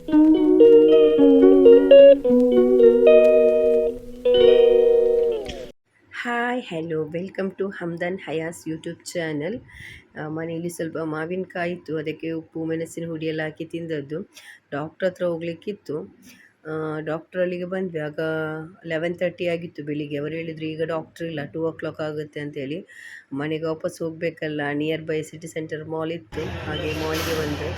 Hi hello welcome to Hamdan Hayas YouTube channel. ಮನೆಯಲ್ಲಿ ಸ್ವಲ್ಪ ಮಾವಿನಕಾಯಿ ಇತ್ತು, ಅದಕ್ಕೆ ಉಪ್ಪು ಮೆಣಸಿನ ಹುಡಿ ಎಲ್ಲ ಹಾಕಿ ತಿಂದದ್ದು. ಡಾಕ್ಟ್ರ್ ಹತ್ರ ಹೋಗ್ಲಿಕ್ಕಿತ್ತು. ಡಾಕ್ಟ್ರ್ ಅಲ್ಲಿಗೆ ಬಂದ್ವಿ, ಆಗ 11:30 ಆಗಿತ್ತು ಬೆಳಿಗ್ಗೆ. ಅವರು ಹೇಳಿದರು ಈಗ ಡಾಕ್ಟ್ರ್ ಇಲ್ಲ, 2 o'clock ಆಗುತ್ತೆ ಅಂತೇಳಿ. ಮನೆಗೆ ವಾಪಸ್ ಹೋಗಬೇಕಲ್ಲ, nearby city centre mall ಇತ್ತು, ಹಾಗೆ ಮಾಲ್ಗೆ ಬಂದೆ.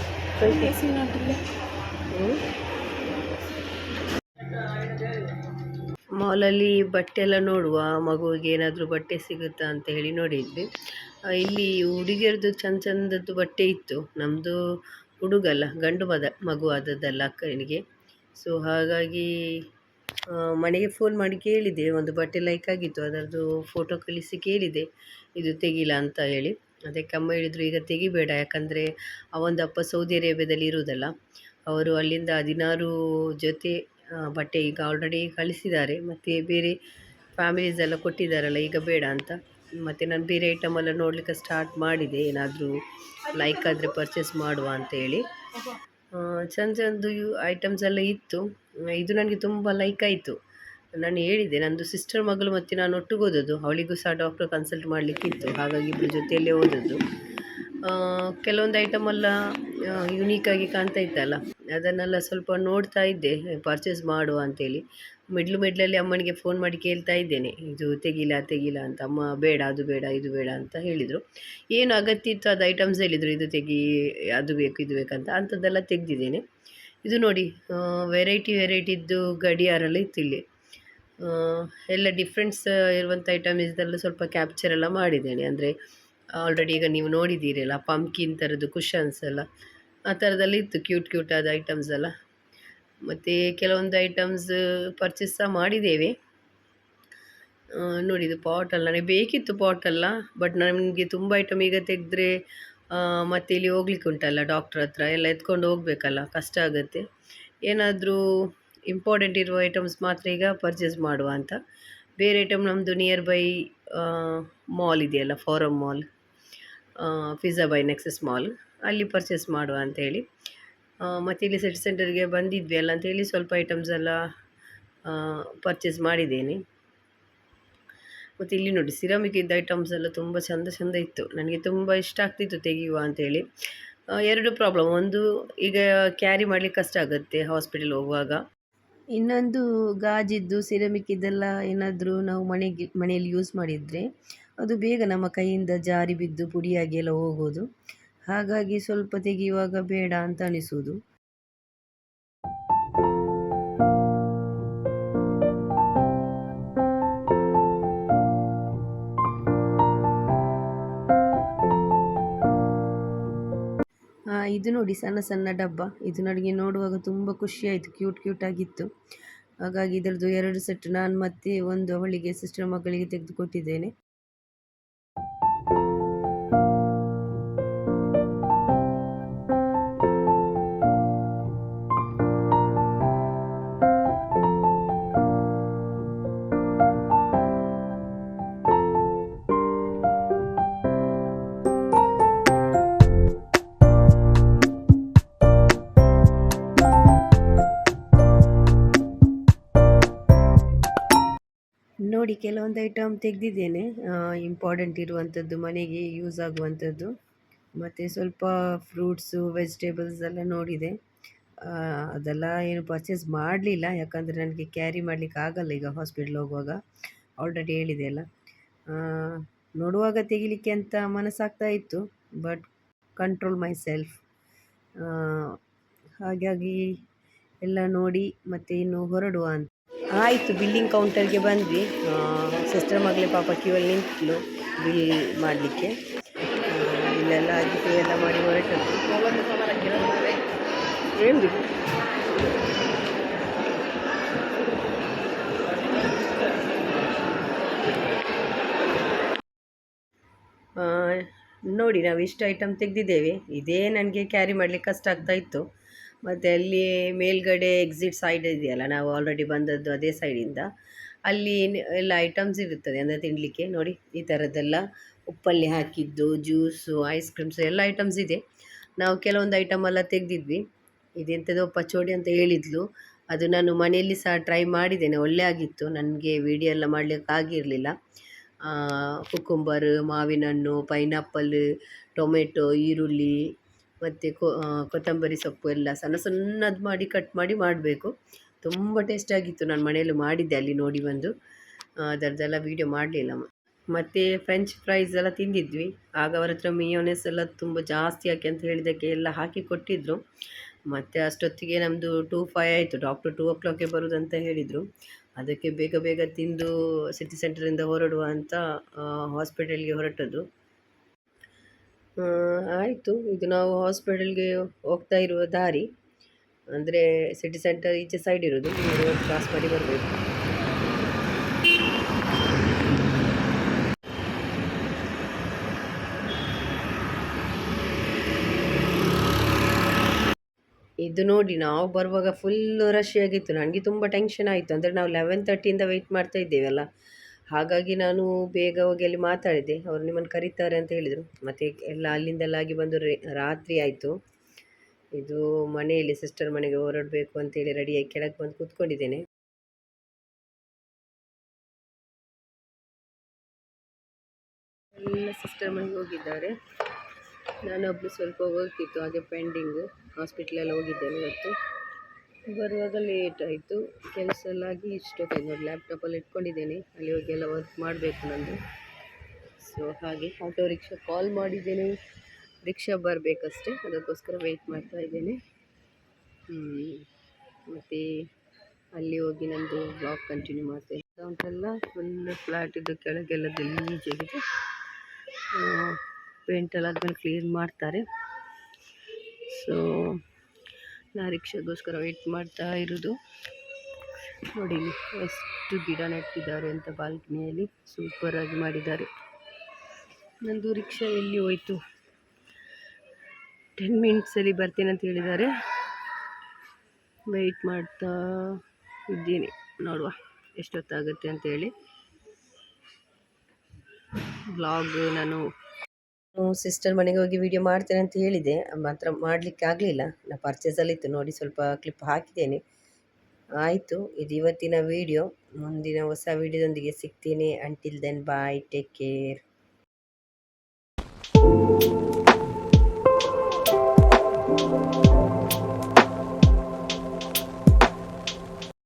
ಮಾಲಲ್ಲಿ ಬಟ್ಟೆ ಎಲ್ಲ ನೋಡುವ, ಮಗುವಿಗೆ ಏನಾದರೂ ಬಟ್ಟೆ ಸಿಗುತ್ತಾ ಅಂತ ಹೇಳಿ ನೋಡಿದ್ವಿ. ಇಲ್ಲಿ ಹುಡುಗಿಯರದು ಚಂದ ಚಂದದ್ದು ಬಟ್ಟೆ ಇತ್ತು. ನಮ್ಮದು ಹುಡುಗಲ್ಲ, ಗಂಡು ಮಗು ಆದದ್ದಲ್ಲ ಅಕ್ಕನಿಗೆ. ಸೊ ಹಾಗಾಗಿ ಮನೆಗೆ ಫೋನ್ ಮಾಡಿ ಕೇಳಿದೆ, ಒಂದು ಬಟ್ಟೆ ಲೈಕ್ ಆಗಿತ್ತು, ಅದರದ್ದು ಫೋಟೋ ಕಳಿಸಿ ಕೇಳಿದೆ, ಇದು ತೆಗಿಲ್ಲ ಅಂತ ಹೇಳಿ. ಅದಕ್ಕೆ ಅಮ್ಮ ಹೇಳಿದರು ಈಗ ತೆಗಿಬೇಡ, ಯಾಕಂದರೆ ಅವನದು ಅಪ್ಪ ಸೌದಿ ಅರೇಬಿಯಾದಲ್ಲಿ ಇರುವುದಲ್ಲ, ಅವರು ಅಲ್ಲಿಂದ 16 ಜೊತೆ ಬಟ್ಟೆ ಈಗ ಆಲ್ರೆಡಿ ಕಳಿಸಿದ್ದಾರೆ, ಮತ್ತು ಬೇರೆ ಫ್ಯಾಮಿಲೀಸ್ ಎಲ್ಲ ಕೊಟ್ಟಿದ್ದಾರಲ್ಲ, ಈಗ ಬೇಡ ಅಂತ. ಮತ್ತು ನಾನು ಬೇರೆ ಐಟಮ್ ಎಲ್ಲ ನೋಡಲಿಕ್ಕೆ ಸ್ಟಾರ್ಟ್ ಮಾಡಿದೆ, ಏನಾದರೂ ಲೈಕ್ ಆದರೆ ಪರ್ಚೇಸ್ ಮಾಡುವ ಅಂತೇಳಿ. ಚಂದ ಚಂದು ಐಟಮ್ಸ್ ಎಲ್ಲ ಇತ್ತು. ಇದು ನನಗೆ ತುಂಬ ಲೈಕ್ ಆಯಿತು. ನಾನು ಹೇಳಿದೆ, ನಂದು ಸಿಸ್ಟರ್ ಮಗಳು ಮತ್ತು ನಾನು ಒಟ್ಟಿಗೆ ಓದೋದು, ಅವಳಿಗೂ ಸಹ ಡಾಕ್ಟರ್ ಕನ್ಸಲ್ಟ್ ಮಾಡಲಿಕ್ಕಿತ್ತು, ಹಾಗಾಗಿ ಇಬ್ಬರು ಜೊತೆಯಲ್ಲೇ ಓದೋದು. ಕೆಲವೊಂದು ಐಟಮೆಲ್ಲ ಯುನೀಕಾಗಿ ಕಾಣ್ತಾ ಇತ್ತಲ್ಲ, ಅದನ್ನೆಲ್ಲ ಸ್ವಲ್ಪ ನೋಡ್ತಾ ಇದ್ದೆ ಪರ್ಚೇಸ್ ಮಾಡುವ ಅಂತೇಳಿ. ಮಿಡ್ಲಲ್ಲಿ ಅಮ್ಮನಿಗೆ ಫೋನ್ ಮಾಡಿ ಕೇಳ್ತಾ ಇದ್ದೇನೆ, ಇದು ತೆಗಿಲ್ಲ ಅಂತ. ಅಮ್ಮ ಬೇಡ, ಅದು ಬೇಡ, ಇದು ಬೇಡ ಅಂತ ಹೇಳಿದರು. ಏನು ಅಗತ್ಯ ಇತ್ತು ಅದು ಐಟಮ್ಸ್ ಹೇಳಿದರು, ಇದು ತೆಗಿ, ಅದು ಬೇಕು, ಇದು ಬೇಕಂತ, ಅಂಥದ್ದೆಲ್ಲ ತೆಗೆದಿದ್ದೇನೆ. ಇದು ನೋಡಿ, ವೆರೈಟಿದ್ದು ಗಡಿಯಾರೆಲ್ಲ ಇತ್ತು ಇಲ್ಲಿ. ಎಲ್ಲ ಡಿಫ್ರೆಂಟ್ಸ್ ಇರುವಂಥ ಐಟಮ್ ಇದೆಲ್ಲ ಸ್ವಲ್ಪ ಕ್ಯಾಪ್ಚರ್ ಎಲ್ಲ ಮಾಡಿದ್ದೇನೆ. ಅಂದರೆ ಆಲ್ರೆಡಿ ಈಗ ನೀವು ನೋಡಿದ್ದೀರಲ್ಲ, ಪಂಪ್ಕಿನ್ ಥರದ್ದು ಕುಷನ್ಸ್ ಎಲ್ಲ, ಆ ಥರದ್ದೆಲ್ಲ ಇತ್ತು, ಕ್ಯೂಟ್ ಆದ ಐಟಮ್ಸ್ ಎಲ್ಲ. ಮತ್ತು ಕೆಲವೊಂದು ಐಟಮ್ಸ್ ಪರ್ಚೇಸ್ ಸಹ ಮಾಡಿದ್ದೇವೆ. ನೋಡಿ, ಇದು ಪಾಟೆಲ್ಲ ನನಗೆ ಬೇಕಿತ್ತು, ಪಾಟೆಲ್ಲ. ಬಟ್ ನನಗೆ ತುಂಬ ಐಟಮ್ ಈಗ ತೆಗೆದ್ರೆ ಮತ್ತೆ ಇಲ್ಲಿ ಹೋಗ್ಲಿಕ್ಕೆ ಉಂಟಲ್ಲ ಡಾಕ್ಟ್ರ್ ಹತ್ರ, ಎಲ್ಲ ಎತ್ಕೊಂಡು ಹೋಗಬೇಕಲ್ಲ, ಕಷ್ಟ ಆಗುತ್ತೆ. ಏನಾದರೂ ಇಂಪಾರ್ಟೆಂಟ್ ಇರುವ ಐಟಮ್ಸ್ ಮಾತ್ರ ಈಗ ಪರ್ಚೇಸ್ ಮಾಡುವ ಅಂತ. ಬೇರೆ ಐಟಮ್ ನಮ್ಮದು ನಿಯರ್ ಬೈ ಮಾಲ್ ಇದೆಯಲ್ಲ, forum mall, pizza by nexus mall, ಅಲ್ಲಿ ಪರ್ಚೇಸ್ ಮಾಡುವ ಅಂಥೇಳಿ. ಮತ್ತು ಇಲ್ಲಿ ಸಿಟಿ ಸೆಂಟರ್ಗೆ ಬಂದಿದ್ವಿ ಅಲ್ಲ ಅಂಥೇಳಿ ಸ್ವಲ್ಪ ಐಟಮ್ಸ್ ಎಲ್ಲ ಪರ್ಚೇಸ್ ಮಾಡಿದ್ದೇನೆ. ಮತ್ತು ಇಲ್ಲಿ ನೋಡಿ, ಸಿರಮಿಕ್ ಇದ್ದ ಐಟಮ್ಸ್ ಎಲ್ಲ ತುಂಬ ಚಂದ ಇತ್ತು. ನನಗೆ ತುಂಬ ಇಷ್ಟ ಆಗ್ತಿತ್ತು ತೆಗೆಯುವ ಅಂಥೇಳಿ. 2 ಪ್ರಾಬ್ಲಮ್, ಒಂದು ಈಗ ಕ್ಯಾರಿ ಮಾಡಲಿಕ್ಕೆ ಕಷ್ಟ ಆಗುತ್ತೆ ಹಾಸ್ಪಿಟಲ್ ಹೋಗುವಾಗ. ಇನ್ನೊಂದು ಗಾಜಿದ್ದು ಸಿರಮಿಕ್ ಇದೆಲ್ಲ ಏನಾದರೂ ನಾವು ಮನೆಯಲ್ಲಿ ಯೂಸ್ ಮಾಡಿದರೆ ಅದು ಬೇಗ ನಮ್ಮ ಕೈಯಿಂದ ಜಾರಿ ಬಿದ್ದು ಪುಡಿಯಾಗಿ ಎಲ್ಲ ಹೋಗೋದು. ಹಾಗಾಗಿ ಸ್ವಲ್ಪ ತೆಗೆಯುವಾಗ ಬೇಡ ಅಂತ ಅನಿಸೋದು. ಇದು ನೋಡಿ, ಸಣ್ಣ ಡಬ್ಬ. ಇದು ನನಗೆ ನೋಡುವಾಗ ತುಂಬ ಖುಷಿಯಾಯಿತು, ಕ್ಯೂಟ್ ಆಗಿತ್ತು. ಹಾಗಾಗಿ ಇದರದ್ದು 2 ಸೆಟ್ ನಾನು ಮತ್ತೆ ಒಂದು ಅವಳಿಗೆ ಸಿಸ್ಟರ್ ಮಗಳಿಗೆ ತೆಗೆದುಕೊಟ್ಟಿದ್ದೇನೆ. ನೋಡಿ, ಕೆಲವೊಂದು ಐಟಮ್ ತೆಗೆದಿದ್ದೇನೆ, ಇಂಪಾರ್ಟೆಂಟ್ ಇರುವಂಥದ್ದು, ಮನೆಗೆ ಯೂಸ್ ಆಗುವಂಥದ್ದು. ಮತ್ತು ಸ್ವಲ್ಪ ಫ್ರೂಟ್ಸು, ವೆಜಿಟೇಬಲ್ಸ್ ಎಲ್ಲ ನೋಡಿದೆ. ಅದೆಲ್ಲ ಏನು ಪರ್ಚೇಸ್ ಮಾಡಲಿಲ್ಲ, ಯಾಕಂದರೆ ನನಗೆ ಕ್ಯಾರಿ ಮಾಡಲಿಕ್ಕೆ ಆಗಲ್ಲ ಈಗ ಹಾಸ್ಪಿಟ್ಲ್ ಹೋಗುವಾಗ, ಆಲ್ರೆಡಿ ಹೇಳಿದೆ ಅಲ್ಲ. ನೋಡುವಾಗ ತೆಗಿಲಿಕ್ಕೆ ಅಂತ ಮನಸ್ಸಾಗ್ತಾ ಇತ್ತು, ಬಟ್ ಕಂಟ್ರೋಲ್ ಮೈ ಸೆಲ್ಫ್. ಹಾಗಾಗಿ ಎಲ್ಲ ನೋಡಿ ಮತ್ತೆ ಇನ್ನು ಹೊರಡುವ ಅಂತ ಆಯಿತು. ಬಿಲ್ಲಿಂಗ್ ಕೌಂಟರ್ಗೆ ಬಂದ್ವಿ. ಸಿಸ್ಟರ್ ಮಗಳೇ ಪಾಪ ಕ್ಯೂವಲ್ಲಿ ನಿಂತಳು ಬಿಲ್ ಮಾಡಲಿಕ್ಕೆ. ಬಿಲ್ಲೆಲ್ಲ ಆಗಿ ಪೇ ಎಲ್ಲ ಮಾಡಿ ಹೊರಟದ್ದು. ಏನು ನೋಡಿ, ನಾವು ಇಷ್ಟು ಐಟಮ್ ತೆಗೆದಿದ್ದೇವೆ. ಇದೇ ನನಗೆ ಕ್ಯಾರಿ ಮಾಡಲಿಕ್ಕೆ ಕಷ್ಟ ಆಗ್ತಾ ಇತ್ತು. ಮತ್ತು ಅಲ್ಲಿ ಮೇಲ್ಗಡೆ ಎಕ್ಸಿಟ್ ಸೈಡ್ ಇದೆಯಲ್ಲ, ನಾವು ಆಲ್ರೆಡಿ ಬಂದದ್ದು ಅದೇ ಸೈಡಿಂದ, ಅಲ್ಲಿ ಎಲ್ಲ ಐಟಮ್ಸ್ ಇರುತ್ತದೆ ಅಂದರೆ ತಿನ್ನಲಿಕ್ಕೆ. ನೋಡಿ, ಈ ಥರದ್ದೆಲ್ಲ ಉಪ್ಪಲ್ಲಿ ಹಾಕಿದ್ದು, ಜ್ಯೂಸು, ಐಸ್ ಕ್ರೀಮ್ಸು ಎಲ್ಲ ಐಟಮ್ಸ್ ಇದೆ. ನಾವು ಕೆಲವೊಂದು ಐಟಮ್ ಎಲ್ಲ ತೆಗೆದಿದ್ವಿ. ಇದೆಂಥದೋ ಪಚೋಡಿ ಅಂತ ಹೇಳಿದ್ಲು. ಅದು ನಾನು ಮನೆಯಲ್ಲಿ ಸಹ ಟ್ರೈ ಮಾಡಿದ್ದೇನೆ, ಒಳ್ಳೆ ಆಗಿತ್ತು. ನನಗೆ ವಿಡಿಯೋ ಎಲ್ಲ ಮಾಡಲಿಕ್ಕೆ ಆಗಿರಲಿಲ್ಲ. ಕುಕುಂಬರ್, ಮಾವಿನ ಹಣ್ಣು, ಪೈನಾಪಲ್, ಟೊಮೆಟೊ, ಈರುಳ್ಳಿ ಮತ್ತು ಕೊತ್ತಂಬರಿ ಸೊಪ್ಪು ಎಲ್ಲ ಸಣ್ಣ ಸಣ್ಣದು ಮಾಡಿ ಕಟ್ ಮಾಡಿ ಮಾಡಬೇಕು. ತುಂಬ ಟೇಸ್ಟಾಗಿತ್ತು. ನಾನು ಮನೆಯಲ್ಲಿ ಮಾಡಿದ್ದೆ ಅಲ್ಲಿ ನೋಡಿ ಬಂದು. ಅದರದ್ದೆಲ್ಲ ವೀಡಿಯೋ ಮಾಡಲಿಲ್ಲ. ಮತ್ತು ಫ್ರೆಂಚ್ ಫ್ರೈಸ್ ಎಲ್ಲ ತಿಂದಿದ್ವಿ. ಆಗ ಅವರ ಹತ್ರ ಮಿಯೋನೆಸ್ ಎಲ್ಲ ತುಂಬ ಜಾಸ್ತಿ ಹಾಕಿ ಅಂತ ಹೇಳಿದ್ದಕ್ಕೆ ಎಲ್ಲ ಹಾಕಿ ಕೊಟ್ಟಿದ್ದರು. ಮತ್ತು ಅಷ್ಟೊತ್ತಿಗೆ ನಮ್ಮದು 2:05 ಆಯಿತು. ಡಾಕ್ಟ್ರು 2 o'clockಗೆ ಬರೋದಂತ ಹೇಳಿದರು. ಅದಕ್ಕೆ ಬೇಗ ಬೇಗ ತಿಂದು ಸಿಟಿ ಸೆಂಟರಿಂದ ಹೊರಡುವ ಅಂತ ಹಾಸ್ಪಿಟಲ್ಗೆ ಹೊರಟದ್ದು. ಆಯಿತು. ಇದು ನಾವು ಹಾಸ್ಪಿಟಲ್ಗೆ ಹೋಗ್ತಾ ಇರುವ ದಾರಿ. ಅಂದರೆ ಸಿಟಿ ಸೆಂಟರ್ ಈಚೆ ಸೈಡ್ ಇರೋದು, ರೋಡ್ ಕ್ರಾಸ್ ಮಾಡಿ ಬರಬೇಕು. ಇದು ನೋಡಿ, ನಾವು ಬರುವಾಗ ಫುಲ್ಲು ರಶ್ ಆಗಿತ್ತು. ನನಗೆ ತುಂಬ ಟೆನ್ಷನ್ ಆಯಿತು. ಅಂದರೆ ನಾವು 11:30ಯಿಂದ ವೆಯ್ಟ್ ಮಾಡ್ತಾ ಇದ್ದೇವಲ್ಲ, ಹಾಗಾಗಿ ನಾನು ಬೇಗ ಹೋಗಿ ಅಲ್ಲಿ ಮಾತಾಡಿದೆ. ಅವರು ನಿಮ್ಮನ್ನು ಕರೀತಾರೆ ಅಂತ ಹೇಳಿದರು. ಮತ್ತು ಎಲ್ಲ ಅಲ್ಲಿಂದೆಲ್ಲ ಆಗಿ ಬಂದು ರಾತ್ರಿ ಆಯಿತು. ಇದು ಮನೆಯಲ್ಲಿ ಸಿಸ್ಟರ್ ಮನೆಗೆ ಹೊರಡಬೇಕು ಅಂತೇಳಿ ರೆಡಿಯಾಗಿ ಕೆಳಗೆ ಬಂದು ಕೂತ್ಕೊಂಡಿದ್ದೇನೆ. ಎಲ್ಲ ಸಿಸ್ಟರ್ ಮನೆಗೆ ಹೋಗಿದ್ದಾರೆ. ನಾನೊಬ್ಬಳು ಸ್ವಲ್ಪ ಹೋಗ್ತಿತ್ತು, ಹಾಗೆ ಪೆಂಡಿಂಗ್. ಹಾಸ್ಪಿಟ್ಲೆಲ್ಲ ಹೋಗಿದ್ದೇನೆ ಇವತ್ತು. ಬರುವಾಗ ಲೇಟ್ ಆಯಿತು. ಕೆಲಸ ಎಲ್ಲ ಆಗಿ ಇಷ್ಟೊತ್ತಾಗಿ ನೋಡಿ, ಲ್ಯಾಪ್ಟಾಪಲ್ಲಿ ಇಟ್ಕೊಂಡಿದ್ದೇನೆ. ಅಲ್ಲಿ ಹೋಗಿ ಎಲ್ಲ ವರ್ಕ್ ಮಾಡಬೇಕು ನಂದು. ಸೊ ಹಾಗೆ ಆಟೋ ರಿಕ್ಷಾ ಕಾಲ್ ಮಾಡಿದ್ದೇನೆ, ರಿಕ್ಷಾ ಬರಬೇಕಷ್ಟೆ, ಅದಕ್ಕೋಸ್ಕರ ವೆಯ್ಟ್ ಮಾಡ್ತಾ ಇದ್ದೇನೆ. ಮತ್ತು ಅಲ್ಲಿ ಹೋಗಿ ನಂದು ಬ್ಲಾಗ್ ಕಂಟಿನ್ಯೂ ಮಾಡ್ತೇನೆ. ಉಂಟೆಲ್ಲ ಫುಲ್ ಫ್ಲ್ಯಾಟಿದ್ದು ಕೆಳಗೆಲ್ಲ ಗಲೀಜಾಗಿದೆ. ಪೇಂಟೆಲ್ಲ ಆದಮೇಲೆ ಕ್ಲೀನ್ ಮಾಡ್ತಾರೆ. ಸೊ ನಾ ರಿಕ್ಷಾಗೋಸ್ಕರ ವೆಯ್ಟ್ ಮಾಡ್ತಾ ಇರೋದು. ನೋಡಿ ಎಷ್ಟು ಗಿಡ ನೆಟ್ಟಿದ್ದಾರೆ ಅಂತ ಬಾಲ್ಕನಿಯಲ್ಲಿ, ಸೂಪರಾಗಿ ಮಾಡಿದ್ದಾರೆ. ನಂದು ರಿಕ್ಷಾ ಎಲ್ಲಿ ಹೋಯಿತು? 10 ಮಿನಿಟ್ಸಲ್ಲಿ ಬರ್ತೇನೆ ಅಂತ ಹೇಳಿದ್ದಾರೆ. ವೆಯ್ಟ್ ಮಾಡ್ತಾ ಇದ್ದೀನಿ, ನೋಡುವ ಎಷ್ಟೊತ್ತಾಗುತ್ತೆ ಅಂತೇಳಿ. ಬ್ಲಾಗ್ ನಾನು ಸಿಸ್ಟರ್ ಮನೆಗೆ ಹೋಗಿ ವಿಡಿಯೋ ಮಾಡ್ತೇನೆ ಅಂತ ಹೇಳಿದೆ, ಮಾತ್ರ ಮಾಡಲಿಕ್ಕೆ ಆಗಲಿಲ್ಲ. ನಾನು ಪರ್ಚೇಸಲ್ಲಿತ್ತು ನೋಡಿ, ಸ್ವಲ್ಪ ಕ್ಲಿಪ್ ಹಾಕಿದ್ದೇನೆ. ಆಯಿತು, ಇದು ಇವತ್ತಿನ ವಿಡಿಯೋ. ಮುಂದಿನ ಹೊಸ ವಿಡಿಯೋದೊಂದಿಗೆ ಸಿಗ್ತೀನಿ. Until then bye, take care.